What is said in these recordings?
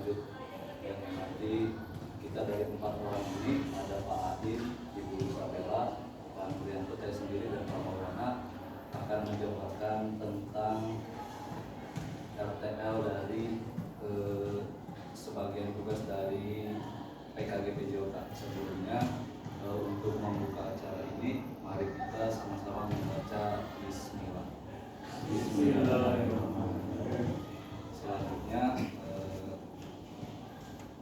lanjut. Dan nanti kita dari 4 orang ini ada Pak Adin, Ibu Isabella, Pak Prianto, saya sendiri dan Pak Maulana akan menjabarkan tentang RTL dari sebagian tugas dari PKGP Jawa. Sebelumnya untuk membuka acara ini, mari kita sama-sama membaca Bismillah. Bismillahirrahmanirrahim. Selanjutnya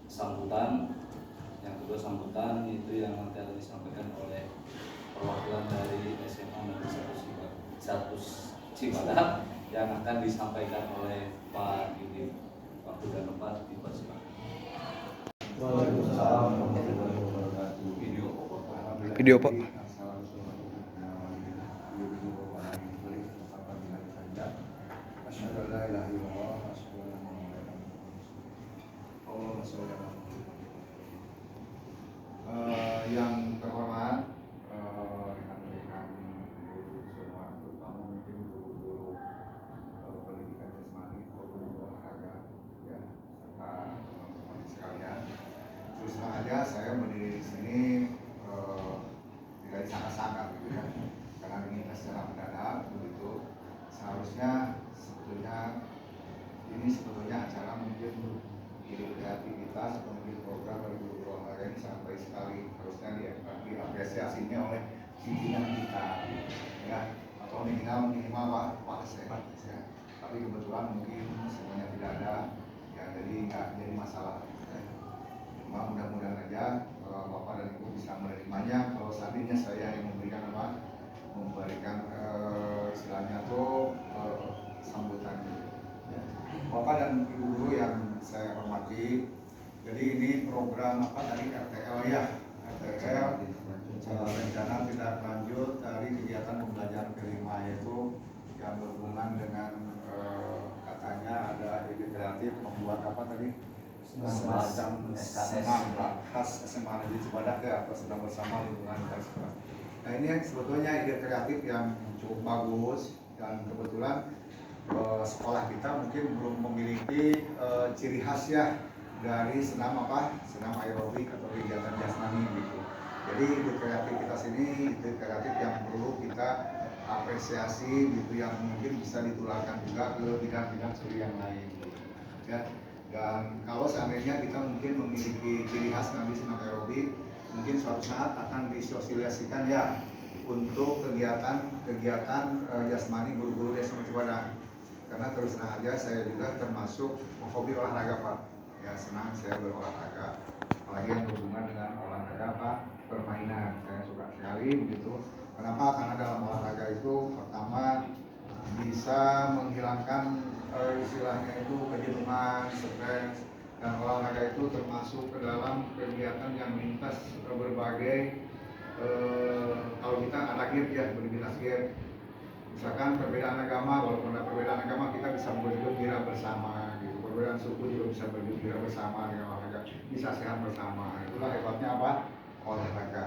sambutan, yang kedua sambutan itu yang nanti akan disampaikan oleh perwakilan dari SMA Negeri 1 Cibadak yang akan disampaikan oleh Pak Yudi. Waktu dan tempat dipersilakan. Waalaikumsalam warahmatullahi wabarakatuh. Video Pak. Yang terhormat rekan-rekan guru semua, terutama mungkin guru-guru pendidikan jasmani, guru olahraga, ya, serta teman-teman sekalian. Terus terang aja saya berdiri di sini tidak disangka-sangka gitu ya, karena ini secara mendadak begitu. Seharusnya sebetulnya acara mungkin ide kreativitas atau mungkin program dari guru olahraga ini sangat baik sekali, harusnya diapresiasinya oleh pimpinan kita, ya, atau minimal Pak ya. Tapi kebetulan mungkin semuanya tidak ada, ya, jadi nggak jadi masalah. Cuma mudah-mudahan aja Bapak dan Ibu bisa menerimanya. Kalau seandainya saya yang memberikan istilahnya tuh sambutan. Ya. Bapak dan Ibu guru yang saya hormati, jadi ini program tadi RTL ya, RTL rencana tidak lanjut dari kegiatan pembelajaran kelima, yaitu yang berhubungan dengan katanya ada ide kreatif membuat semacam senam khas SMA Negeri Cibadak ya, atau sedang bersama lingkungan sekolah. Nah, ini sebetulnya ide kreatif yang cukup bagus, dan kebetulan sekolah kita mungkin belum memiliki ciri khas ya dari senam aerobik atau kegiatan jasmani gitu. Jadi ide kreativitas ini ide kreatif yang perlu kita apresiasi gitu, yang mungkin bisa ditularkan juga ke bidang-bidang studi yang lain gitu. Ya. Dan kalau seandainya kita mungkin memiliki ciri khas nanti senam aerobik, mungkin suatu saat akan disosialisasikan ya untuk kegiatan jasmani guru-guru di SMA Cibadak. Karena terus terang aja saya juga termasuk hobi olahraga Pak. Ya, senang saya berolahraga, apalagi yang berhubungan dengan olahraga permainan. Saya suka sekali begitu. Kenapa? Karena dalam olahraga itu pertama bisa menghilangkan istilahnya itu kejenuhan, stres, dan olahraga itu termasuk ke dalam kegiatan yang lintas berbagai kalau kita anak ya berbeda game. Misalkan perbedaan agama, walaupun ada perbedaan agama kita bisa bergembira bersama gitu. Perbedaan suku juga bisa bergembira bersama dengan olahraga, bisa sehat bersama. Itulah hebatnya olahraga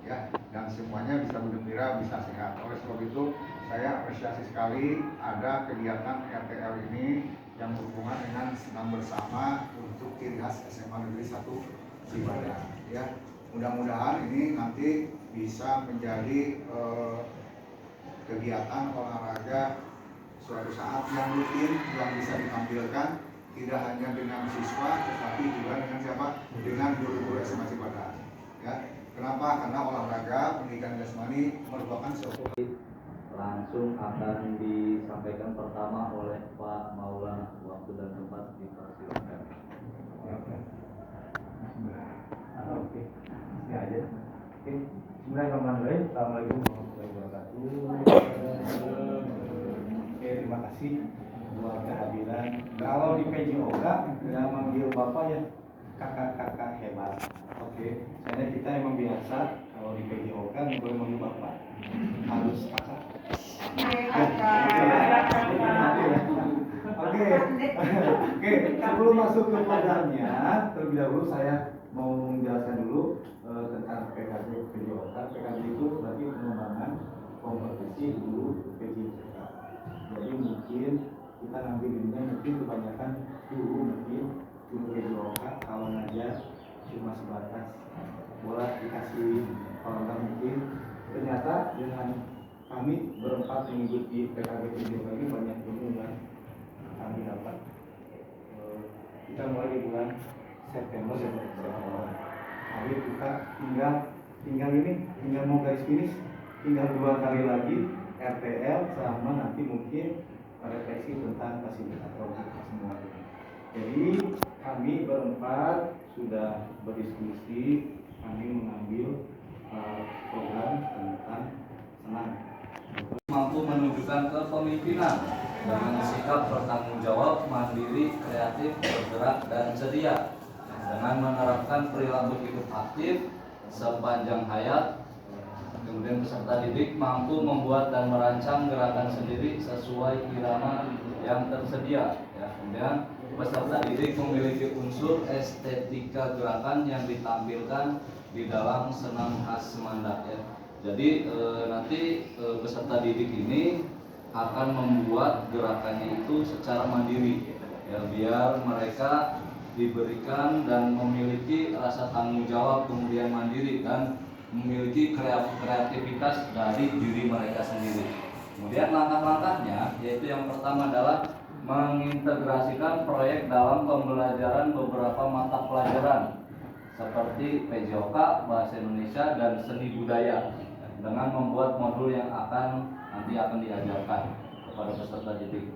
ya, dan semuanya bisa bergembira, bisa sehat. Oleh sebab itu saya apresiasi sekali ada kegiatan RTL ini yang berhubungan dengan senam bersama untuk ciri khas SMA Negeri 1 Cibadak ya. Mudah-mudahan ini nanti bisa menjadi kegiatan olahraga suatu saat yang rutin, yang bisa ditampilkan tidak hanya dengan siswa tetapi juga dengan siapa? Dengan guru-guru SMA Cibadak ya. Kenapa? Karena olahraga pendidikan jasmani merupakan suatu langsung akan disampaikan pertama oleh Pak Maulana. Waktu dan tempat dipersilakan. Oke. Ini aja. Oke. Bismillahirrahmanirrahim. Assalamualaikum warahmatullahi wabarakatuh. Oke, terima kasih buat kehadiran. Kalau di PJOK yang manggil Bapak ya kakak-kakak hebat. Oke. Karena kita emang biasa kalau di PJOK nggak boleh manggil Bapak. Harus kakak. Oke. Sebelum masuk ke programnya, terlebih dahulu saya mau menjelaskan dulu tentang PJOK. PKB itu berarti pengembangan kompetisi guru PJOK. Jadi mungkin kita ngambil ini mungkin kebanyakan guru mungkin guru PJOK minggu di PKB video kami banyak ilmu yang kami dapat. Kita mulai di bulan September. Tapi kita tinggal mau garis finish, tinggal 2 kali lagi RTL sama nanti mungkin refleksi tentang fasilitas semua. Jadi kami berempat sudah berdiskusi, kami mengambil program tentang senam. Mampu menunjukkan kepemimpinan dengan sikap bertanggung jawab, mandiri, kreatif, bergerak, dan ceria dengan menerapkan perilaku hidup aktif sepanjang hayat. Kemudian peserta didik mampu membuat dan merancang gerakan sendiri sesuai irama yang tersedia. Kemudian peserta didik memiliki unsur estetika gerakan yang ditampilkan di dalam senam khas Semandak. Jadi nanti peserta didik ini akan membuat gerakannya itu secara mandiri, biar mereka diberikan dan memiliki rasa tanggung jawab, kemudian mandiri dan memiliki kreativitas dari diri mereka sendiri. Kemudian langkah-langkahnya yaitu yang pertama adalah mengintegrasikan proyek dalam pembelajaran beberapa mata pelajaran seperti PJOK, Bahasa Indonesia, dan Seni Budaya dengan membuat modul yang nanti akan diajarkan kepada peserta didik.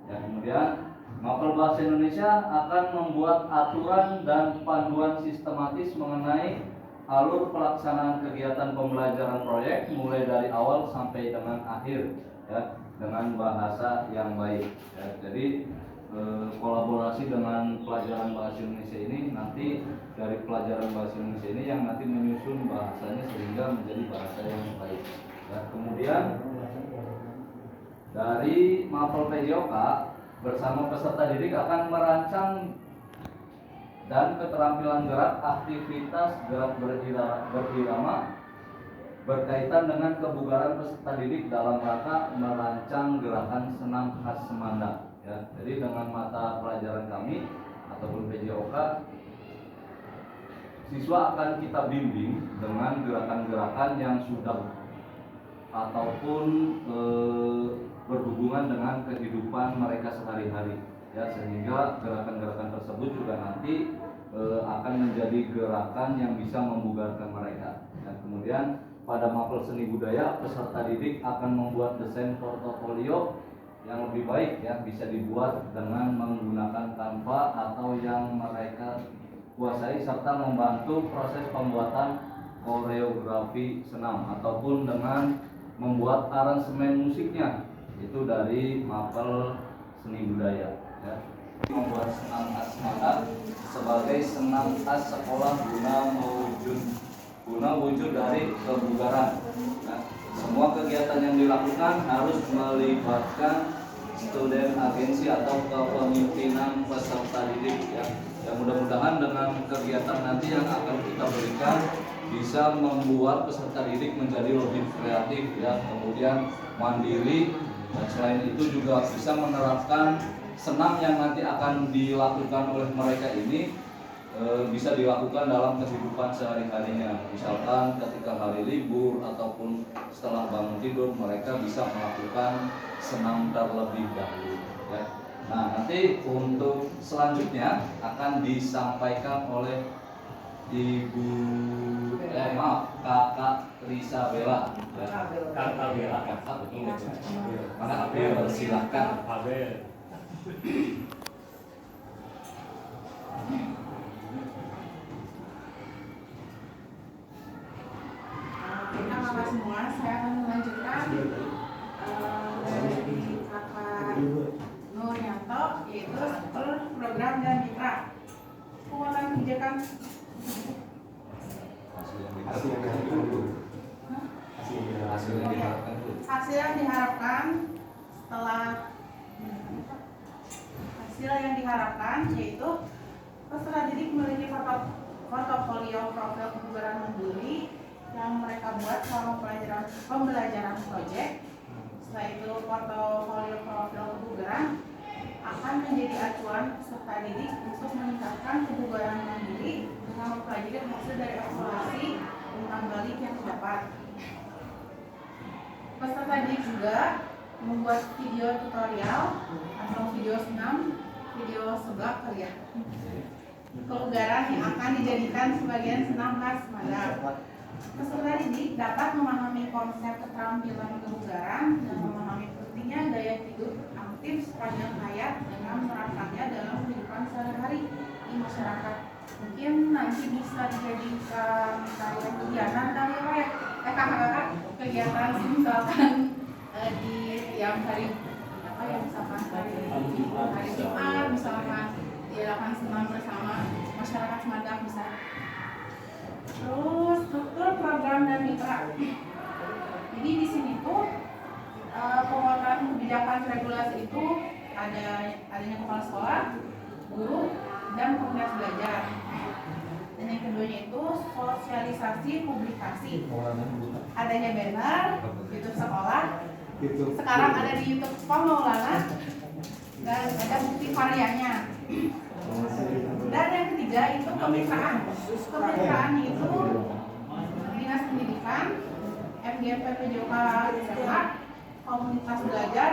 Kemudian Mapel Bahasa Indonesia akan membuat aturan dan panduan sistematis mengenai alur pelaksanaan kegiatan pembelajaran proyek mulai dari awal sampai dengan akhir, dengan bahasa yang baik. Jadi kolaborasi dengan pelajaran bahasa Indonesia ini nanti dari pelajaran bahasa Indonesia ini yang nanti menyusun bahasanya sehingga menjadi bahasa yang baik. Kemudian dari Mapel PJOK bersama peserta didik akan merancang dan keterampilan gerak aktivitas gerak berirama berkaitan dengan kebugaran peserta didik dalam rangka merancang gerakan senam khas Semandak. Jadi dengan mata pelajaran kami ataupun PJOK, siswa akan kita bimbing dengan gerakan-gerakan yang sudah ataupun berhubungan dengan kehidupan mereka sehari-hari. Sehingga gerakan-gerakan tersebut juga nanti akan menjadi gerakan yang bisa membugarkan mereka. Kemudian pada Mapel Seni Budaya, peserta didik akan membuat desain portofolio yang lebih baik, bisa dibuat dengan menggunakan Canva atau yang mereka kuasai, serta membantu proses pembuatan koreografi senam ataupun dengan membuat aransemen musiknya itu dari Mapel Seni Budaya. Membuat senam khas Semandak sebagai senam khas sekolah guna wujud dari kebugaran. Semua kegiatan yang dilakukan harus melibatkan student agensi atau kepemimpinan peserta didik. Mudah-mudahan dengan kegiatan nanti yang akan kita berikan bisa membuat peserta didik menjadi lebih kreatif, kemudian mandiri, dan selain itu juga bisa menerapkan senam yang nanti akan dilakukan oleh mereka ini bisa dilakukan dalam kehidupan sehari-harinya. Misalkan ketika hari libur ataupun setelah bangun tidur, mereka bisa melakukan senam terlebih dahulu. Nah, nanti untuk selanjutnya akan disampaikan oleh Kakak Risa Bella. Kakak Bella. Mana Abel, silakan. Abel. Halo semua, saya akan melanjutkan dari Kakak Nuryanto, yaitu program dan mitra penguatan kebijakan. Hasil yang diharapkan yaitu peserta didik memiliki portofolio profil kebugaran mandiri yang mereka buat selama pembelajaran proyek. Setelah itu portofolio profil kebugaran akan menjadi acuan peserta didik untuk meningkatkan kebugaran mandiri dengan mempelajari hasil dari evaluasi umpan balik yang didapat. Peserta didik juga membuat video tutorial atau video senam, video seblak kali ya, kebugaran yang akan dijadikan sebagian senam khas Sumedang. Peserta didik dapat memahami konsep keterampilan kebugaran dan memahami pentingnya gaya hidup aktif sepanjang hayat dengan menerapkannya dalam kehidupan sehari-hari di masyarakat. Mungkin nanti bisa dijadikan kayak kegiatan kali ya, kakak-kakak, kegiatan misalkan di tiap hari apa ya, misalkan hari Jumat misalkan diadakan senam bersama masyarakat Sumedang bisa. Terus struktur program dan mitra. Jadi di sini tuh penguatan kebijakan regulasi itu adanya kepala sekolah, guru, dan komunitas belajar. Dan yang keduanya itu sosialisasi publikasi. Adanya banner YouTube sekolah. Sekarang ada di YouTube Sekolah Maulana dan ada bukti variannya. Dan yang ketiga itu kemitraan. Kemitraan itu Dinas Pendidikan, MGMP PJOK SMA, komunitas belajar,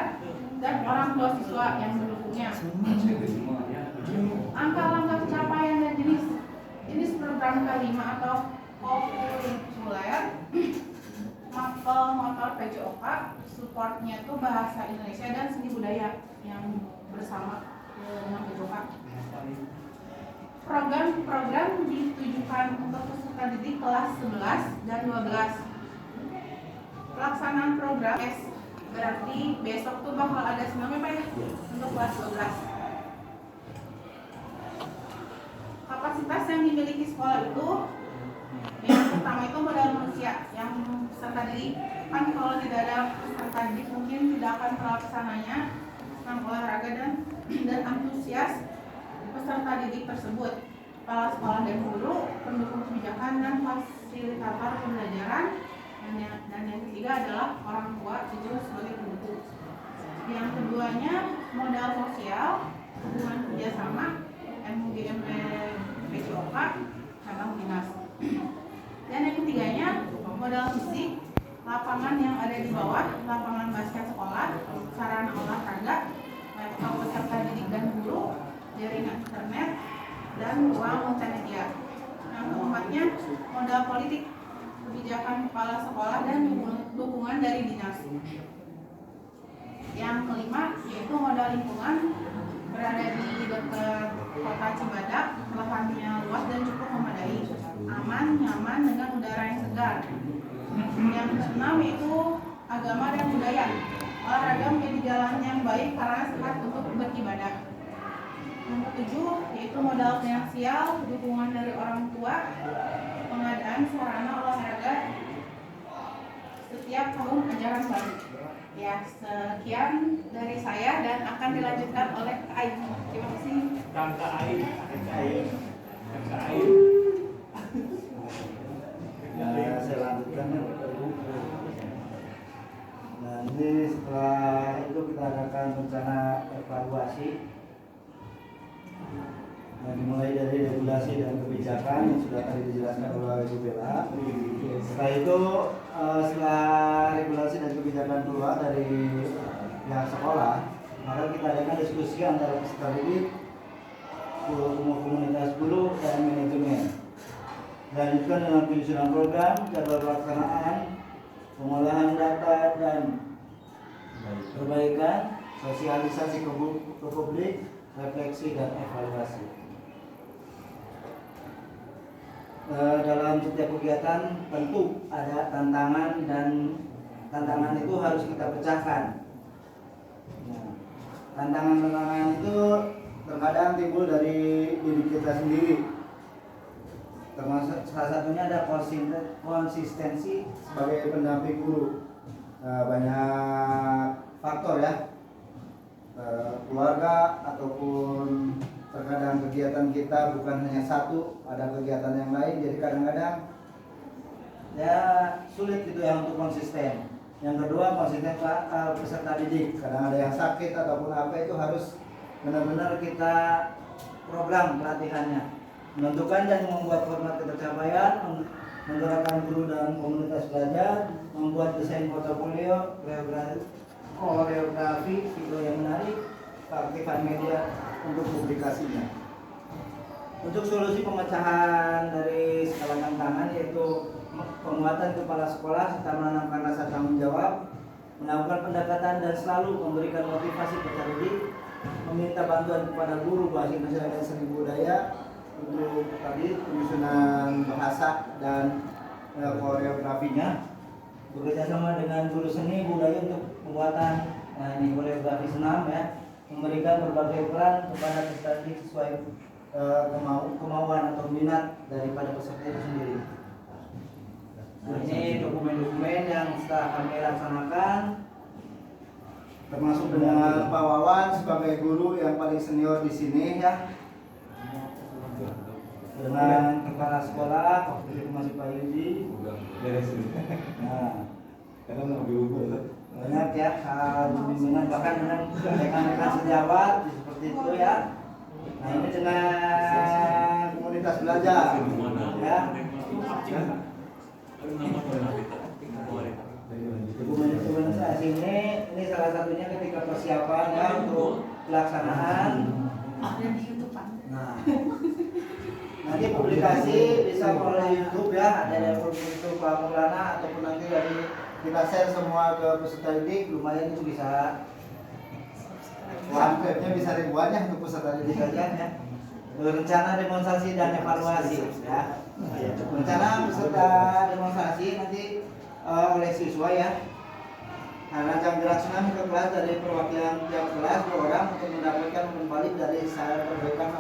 dan orang tua siswa yang mendukungnya. Angka-angka capaian dan jenis program K5 atau co-curricular, mapel motor PJOK, supportnya itu bahasa Indonesia dan seni budaya yang bersama dengan PJOK. Program ditujukan untuk peserta didik kelas 11 dan 12. Pelaksanaan program S berarti besok tuh bakal ada senamnya Pak ya untuk kelas 12. Kapasitas yang dimiliki sekolah itu yang pertama itu modal manusia yang peserta didik, kan kalau tidak ada peserta didik mungkin tidak akan terlaksananya senam olahraga dan antusias peserta didik tersebut. Kepala sekolah dan guru, pendukung kebijakan dan fasilitator pembelajaran, dan yang ketiga adalah orang tua itu sebagai pendukung. Yang keduanya modal sosial, hubungan kerjasama, MUGM PJOK, cabang dinas. Dan yang ketiganya modal fisik, lapangan yang ada di bawah, lapangan basket sekolah, sarana olahraga, laptop peserta didik dan guru, jaringan internet, dan ruang multimedia. Yang keempatnya modal politik, kebijakan kepala sekolah dan dukungan dari dinas. Yang kelima yaitu modal lingkungan, berada di dekat kota Cibadak, lahannya luas dan cukup memadai, aman, nyaman dengan udara yang segar. Yang keenam yaitu agama dan budaya, olahraga menjadi jalan yang baik karena sehat untuk beribadah. Yang ketujuh yaitu modal finansial, dukungan dari orang tua, pengadaan sarana olahraga setiap tahun ajaran baru. Ya, sekian dari saya dan akan dilanjutkan oleh Kak Ayu. Terima kasih. Kak Ayu. Nah, saya lanjutkan ya Bapak Ibu. Nah, ini setelah itu kita adakan rencana evaluasi. Nah, dimulai dari regulasi dan kebijakan yang sudah tadi dijelaskan oleh Ibu Bella. Setelah itu, setelah regulasi dan kebijakan keluar dari pihak sekolah, maka kita adakan diskusi antara peserta didik, komunitas guru, dan manajemen. Dilanjutkan dengan penyusunan program, jadwal pelaksanaan, pengolahan data, dan perbaikan, sosialisasi ke publik, refleksi, dan evaluasi. Dalam setiap kegiatan tentu ada tantangan dan tantangan itu harus kita pecahkan. Nah, tantangan-tantangan itu terkadang timbul dari diri kita sendiri. Termasuk salah satunya ada konsistensi sebagai pendamping guru. Banyak faktor ya, keluarga ataupun terkadang kegiatan kita bukan hanya satu, ada kegiatan yang lain, jadi kadang-kadang ya sulit gitu ya untuk konsisten. Yang kedua, konsisten peserta didik, kadang ada yang sakit ataupun apa, itu harus benar-benar kita program pelatihannya, menentukan dan membuat format ketercapaian, menggerakkan guru dan komunitas belajar, membuat desain portofolio, koreografi video yang menarik, keaktifan media untuk publikasinya. Untuk solusi pemecahan dari skala tantangan yaitu penguatan kepala sekolah serta menanamkan rasa tanggung jawab, melakukan pendekatan dan selalu memberikan motivasi peserta didik, meminta bantuan kepada guru bahasa Indonesia dan seni budaya untuk tadi penyusunan bahasa dan koreografinya, bekerja sama dengan guru seni budaya untuk pembuatan ini koreografi senam ya, memberikan berbagai peran kepada peserta didik sesuai kemauan atau minat daripada peserta itu sendiri. Nah, ini dokumen-dokumen yang setelah kami laksanakan, termasuk dengan Pak Wawan sebagai guru yang paling senior di sini ya, dengan kepala sekolah waktu itu masih Pak Yudi. Nah, banyak ya hal bimbingan, bahkan dengan rekan-rekan sejawat seperti itu ya. Nah, ini dengan komunitas belajar ya. Dokumentasi ini salah satunya ketika persiapan ya untuk pelaksanaan. Nah, nanti publikasi bisa melalui YouTube ya, ada yang untuk Pak Maulana ataupun nanti dari kita share semua ke peserta didik, lumayan itu bisa webnya bisa ribuan ya untuk peserta didik aja ya. Rencana demonstrasi dan evaluasi ya. Rencana peserta demonstrasi nanti oleh siswa ya. Nah, jam gerak senam ke kelas dari perwakilan tiap kelas 2 orang untuk mendapatkan kembali dari saran perbaikan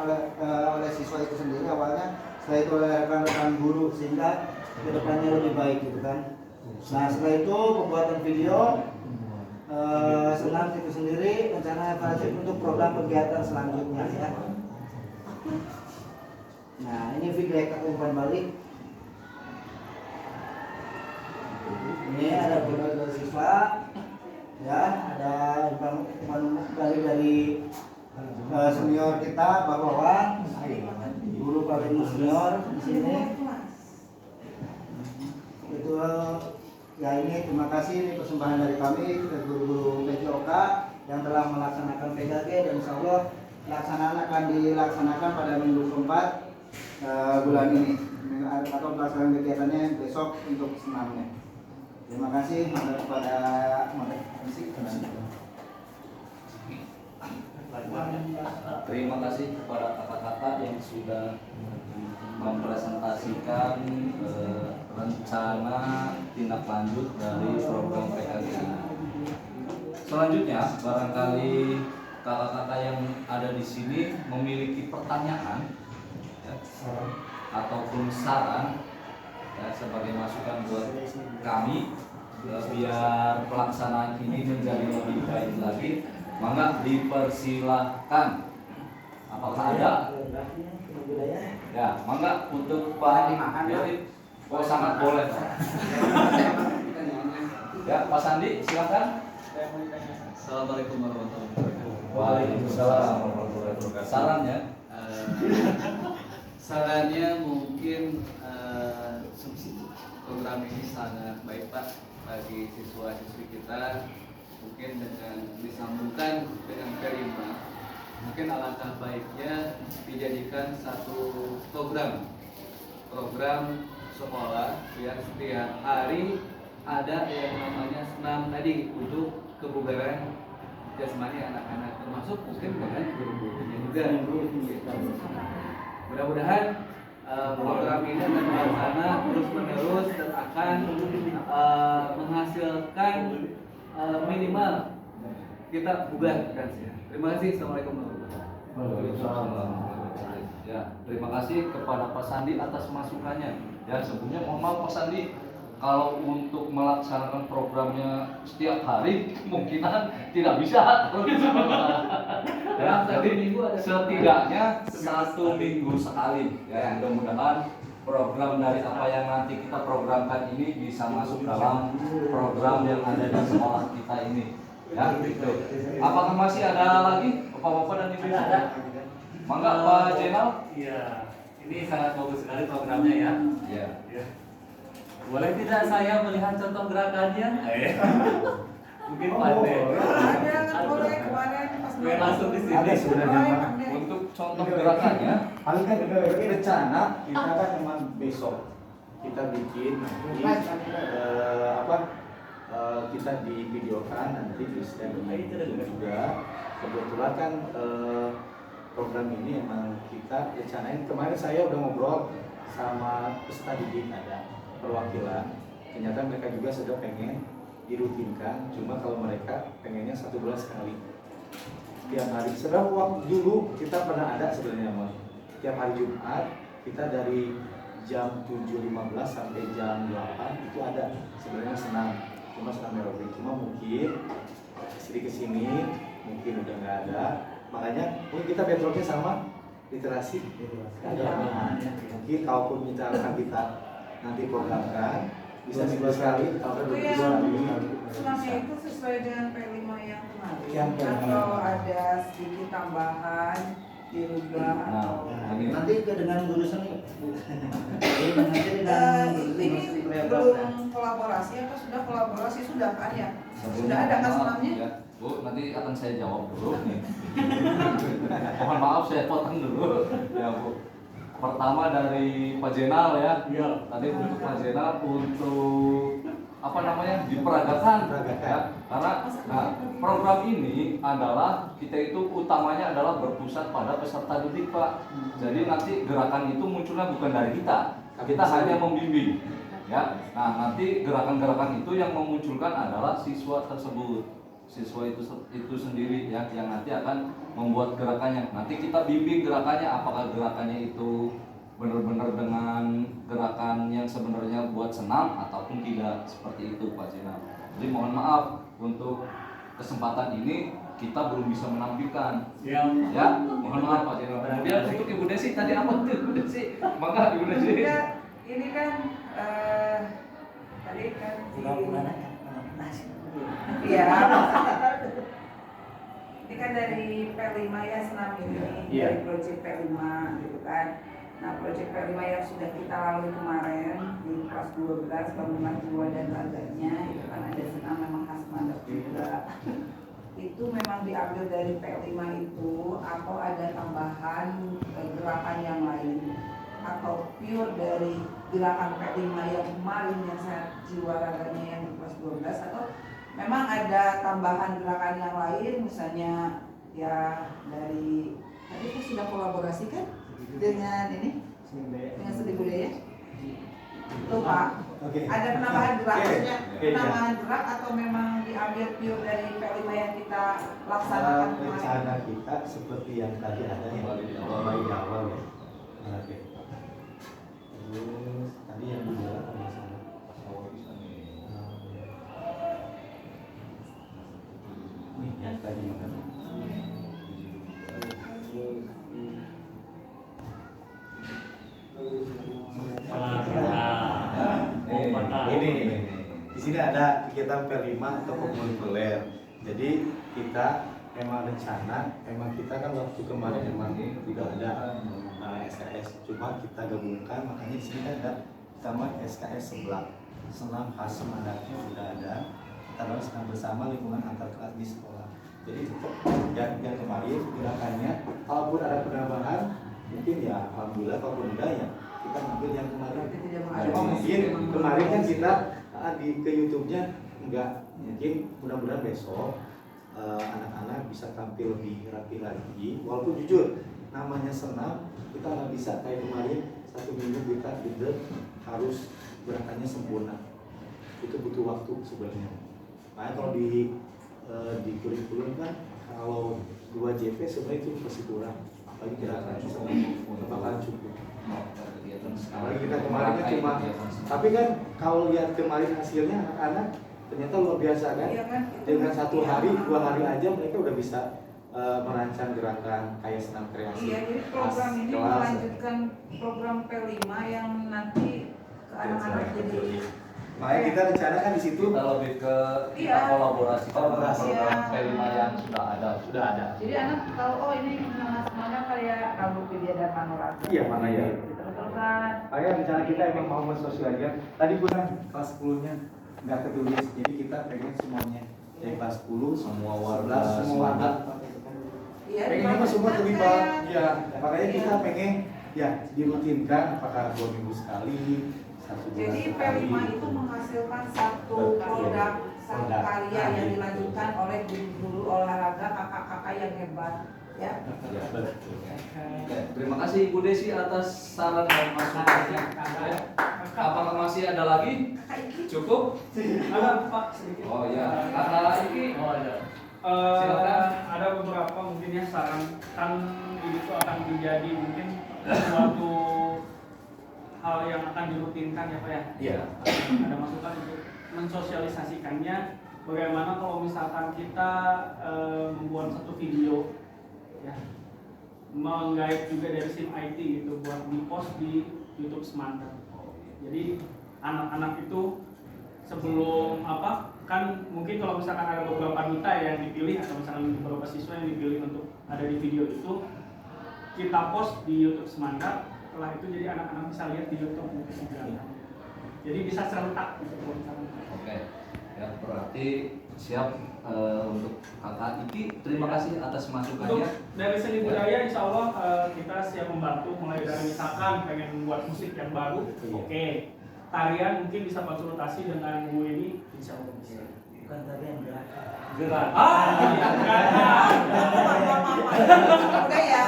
oleh siswa itu sendiri awalnya, setelah itu oleh rekan-rekan guru sehingga kedepannya lebih baik gitu kan. Nah, setelah itu pembuatan video senam itu sendiri, rencana evaluasi untuk program kegiatan selanjutnya ya. Nah, ini feedback umpan balik. Ini ada beberapa siswa ya, ada umpan balik dari senior kita Pak Wawan, guru paling senior di sini. Itu ya, ini terima kasih, ini persembahan dari kami ke guru-guru PJOK yang telah melaksanakan PKG, dan insya Allah pelaksanaan akan dilaksanakan pada minggu keempat bulan ini atau pelaksanaan kegiatannya besok untuk senamnya. Terima kasih kepada Terima kasih kepada kakak-kakak yang sudah mempresentasikan rencana tindak lanjut dari program PKG ini. Selanjutnya, barangkali kakak-kakak yang ada di sini memiliki pertanyaan ya, ataupun saran ya, sebagai masukan buat kami biar pelaksanaan ini menjadi lebih baik lagi, maka dipersilahkan. Apakah ada? Ya, maka untuk Pak Dewi, oh sangat boleh. Ya, Pak Sandi, silakan. Assalamualaikum warahmatullahi wabarakatuh. Waalaikumsalam warahmatullahi wabarakatuh. Sarannya? Sarannya mungkin program ini sangat baik Pak bagi siswa-siswi kita, mungkin dengan disambungkan dengan Karima, mungkin alangkah baiknya dijadikan satu program sekolah yang setiap hari ada yang namanya senam tadi untuk kebugaran jasmani anak-anak, termasuk mungkin dengan guru-gurunya juga. Mudah-mudahan program ini akan terlaksana terus-menerus dan akan menghasilkan minimal kita bugar kan ya. Terima kasih. Assalamualaikum warahmatullahi Waalaikumsalam. Ya, terima kasih kepada Pak Sandi atas masukannya. Ya, sebelumnya mohon maaf Pak Sandi, kalau untuk melaksanakan programnya setiap hari kemungkinan tidak bisa. Ya, jadi setidaknya 1 minggu sekali. Ya, mudah-mudahan program dari apa yang nanti kita programkan ini bisa masuk dalam program yang ada di sekolah kita ini. Ya, gitu. Apakah masih ada lagi Bapak-bapak dan Ibu? Ada. Mangga Pak Jenal? Iya, ini sangat bagus sekali programnya ya. Iya. Ya. Boleh tidak saya melihat contoh gerakannya? Mungkin Oh, pandai. Ada boleh kemarin pas Main langsung di sini. Ada sebenarnya, Pak. Untuk contoh gerakannya, Paling kan rencana kita kan memang besok kita bikin nanti kita di videokan nanti di stand juga. Kebetulan kan program ini emang kita rencanain, kemarin saya udah ngobrol sama peserta didik, ada perwakilan. Ternyata mereka juga sudah pengen dirutinkan, cuma kalau mereka pengennya 1 bulan sekali. Tiap hari, sebenarnya waktu dulu kita pernah ada sebenarnya Mas. Tiap hari Jumat kita dari jam 7.15 sampai jam 8 itu ada sebenarnya senam, cuma senam aerobik. Cuma mungkin kesini mungkin udah nggak ada, makanya mungkin kita bentroknya sama literasi. Mungkin kalaupun misalkan kita nanti programkan bisa minggu sekali atau Itu 2 yang sekali. Selama itu sesuai dengan P5 yang kemarin. Yang kemarin. Atau ada sedikit tambahan dirubah atau Nanti ke dengan guru seni. Nanti dengan ini belum kolaborasi atau sudah kolaborasi sudah kan ya? Sudah ada kan senamnya? Ya, Bu, nanti akan saya jawab dulu nih. Mohon maaf saya potong dulu. Ya, Bu. Pertama dari Pak Jenal ya. Iya. Tadi untuk Pak Jenal untuk apa namanya diperagakan ya. Karena program ini adalah kita itu utamanya adalah berpusat pada peserta didik, Pak. Jadi nanti gerakan itu munculnya bukan dari kita hanya membimbing ya. Nah, nanti gerakan-gerakan itu yang memunculkan adalah siswa tersebut, siswa itu sendiri ya, yang nanti akan membuat gerakannya. Nanti kita bimbing gerakannya, apakah gerakannya itu benar-benar dengan gerakan yang sebenarnya buat senam ataupun tidak, seperti itu Pak Jenal. Jadi mohon maaf untuk kesempatan ini kita belum bisa menampilkan. Ya. Ya, mohon maaf Pak Jenal. Kemudian untuk Ibu Desi tadi apa tuh Ibu Desi? Maka Ibu Desi. Ini kan tadi kan iya. Ini kan dari P5 ya senam ini, dari proyek P5 gitu kan. Nah, proyek P5 yang sudah kita lalui kemarin di kelas 12 bangunan jiwa dan raganya itu kan ada senam memang khas Mandap juga. Itu memang diambil dari P5 itu atau ada tambahan gerakan yang lain atau pure dari gerakan P5 yang kemarin yang saya jiwa raganya yang di kelas 12 atau memang ada tambahan gerakan yang lain misalnya ya dari tadi kan sudah kolaborasi kan dengan ini dengan seni budaya itu Pak. Ada penambahan gerak maksudnya penambahan gerak atau memang diambil pure dari P5 yang kita laksanakan kemarin? Rencana kita seperti yang tadi ada yang di awal ya. Oke. Terus tadi yang kedua apa salah? Nih yang tadi makan. Ini di sini ada kegiatan P5 atau komunikuler. Jadi kita memang rencana, memang kita kan waktu kemarin memang tidak ada SKS, cuma kita gabungkan, makanya di sini kan ada sama SKS sebelah senam khas Semandatnya sudah ada. Kita harus senam bersama lingkungan antar kelas di sekolah. Jadi tetap yang kemarin gerakannya, kalaupun ada penambahan, mungkin ya alhamdulillah, kalaupun enggak ya kita ambil yang kemarin. Mungkin kemarin kan kita ke YouTube-nya enggak, mungkin mudah-mudahan besok anak-anak bisa tampil lebih rapi lagi. Walaupun jujur namanya senam kita nggak bisa kayak kemarin 1 minggu kita bener harus gerakannya sempurna, itu butuh waktu sebenarnya. Nah kalau di kurikulum kan kalau 2 JP sebenarnya itu masih kurang, apalagi gerakan bakalan cukup. Apalagi kita kemarin kan cuma, tapi kan kalau lihat kemarin hasilnya anak-anak ternyata luar biasa kan? Iya kan? Dengan 1 hari, 2 hari aja mereka udah bisa merancang gerakan kayak senam kreasi. Iya, jadi program ini melanjutkan program P5 yang nanti ke anak-anak jadi. Makanya kita rencanakan di situ. Kita lebih ke Iya. kolaborasi dengan Kolaborasi. program P5 yang sudah ada. Sudah ada. Jadi anak tahu oh ini semuanya kayak Rabu Widya dan Panorama. Iya, mana ya? Betul kan? Makanya rencana kita emang mau mensosialisasikan. Tadi gue kan kelas 10-nya nggak ketulis, jadi kita pengen semuanya kelas 10 Semua warga 11 semua warga Iya, pengennya mah semua terlibat saya. ya makanya kita pengen ya dirutinkan apakah 2 minggu sekali 1 bulan Jadi sekali P5 itu menghasilkan satu produk satu Produk. karya yang dilanjutkan oleh guru olahraga kakak-kakak yang hebat ya. Ya, betul. Oke, terima kasih Ibu Desi atas saran dan masukannya. Ya. Apakah masih ada lagi? Kakak Iki. Cukup? Ada Pak sedikit. Oh ya, kakak Iki. Oh ada. Silakan. Ada beberapa mungkin ya saran kan ini tuh akan menjadi mungkin suatu hal yang akan dirutinkan ya Pak ya. Iya. Ada masukan untuk mensosialisasikannya. Bagaimana kalau misalkan kita membuat satu video ya, menggait juga dari SIM IT gitu buat di post di YouTube Semanda. Jadi anak-anak itu sebelum apa kan mungkin kalau misalkan ada beberapa duta yang dipilih atau misalkan beberapa siswa yang dipilih untuk ada di video itu kita post di YouTube Semanda, setelah itu jadi anak-anak bisa lihat di YouTube juga. Jadi bisa serentak gitu kalau misalkan. Oke. Ya, berarti siap untuk kakak Iki. Terima kasih atas Untuk masukannya. dari seni budaya insya Allah kita siap membantu mulai dari misalkan pengen membuat musik yang baru, oke. Tarian mungkin bisa konsultasi dengan Bu ini, insya Allah bisa. Bukan tarian gerak. Gerak. Udah ya.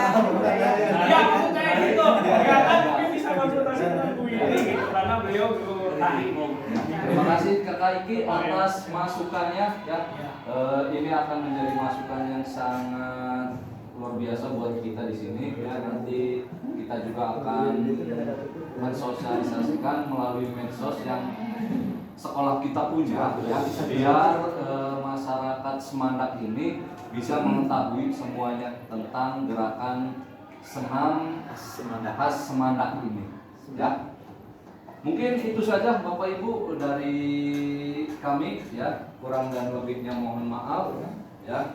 Ya maksud saya gitu, ya kan mungkin bisa konsultasi dengan Bu ini gitu, karena beliau guru tari. Terima kasih kakak Iki atas masukannya. Ya, ini akan menjadi masukan yang sangat luar biasa buat kita di sini. Ya, nanti kita juga akan mensosialisasikan melalui medsos yang sekolah kita punya, ya, biar masyarakat Semandak ini bisa mengetahui semuanya tentang gerakan senam khas Semandak ini. Ya. Mungkin itu saja Bapak Ibu dari kami, ya. Kurang dan lebihnya mohon maaf, ya.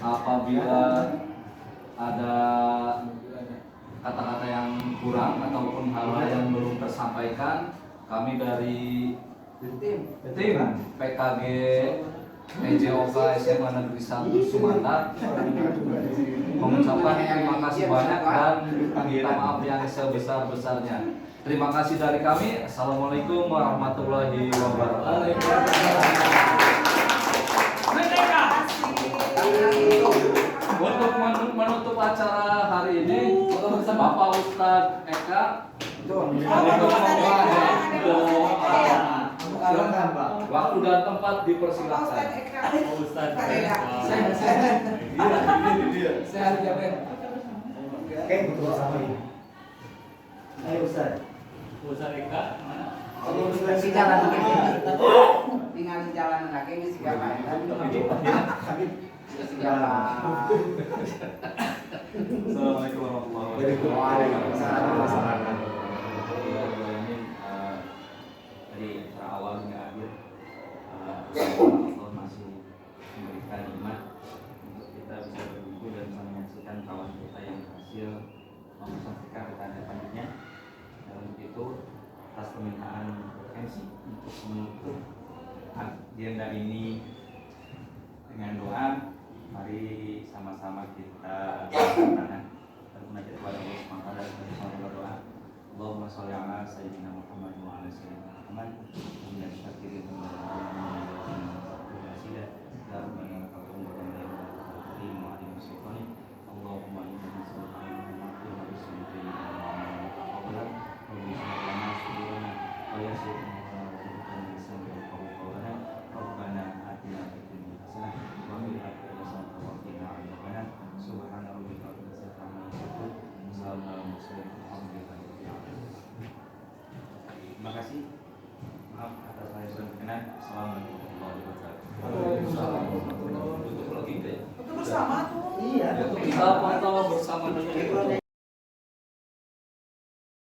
Apabila ada kata-kata yang kurang ataupun hal-hal yang belum tersampaikan, kami dari tim PKG PJOK SMA Negeri 1 Sumatera mengucapkan terima kasih banyak dan minta maaf yang sebesar-besarnya. Terima kasih dari kami. Assalamualaikum warahmatullahi wabarakatuh. Untuk menutup acara hari ini, Bapak Ustadz Eka waktu dan tempat dipersilakan. Ustaz. oke betul sama ini ayo Ustaz Ustaz Eka mana? Si jalan kaki, tinggal di jalan kaki ini si siapa? Assalamualaikum warahmatullahi Waalaikumsalam. Dari acara awal hingga akhir Allah masih memberikan nikmat untuk kita bisa berkumpul dan menyaksikan kawan kita yang berhasil memesankan rekan rekannya. Dan untuk itu atas permintaan MC untuk menutup agenda ini dengan doa, mari sama-sama kita bertanah dan menajat kepada Allah Subhanahu wa taala dan berdoa. Allahumma sholli ala sayyidina Muhammad wa ala sayyidina Muhammad wa syakirin wa Allahumma inna nas'aluka Terima kasih. Maaf atas saya sudah berkenan. Assalamualaikum.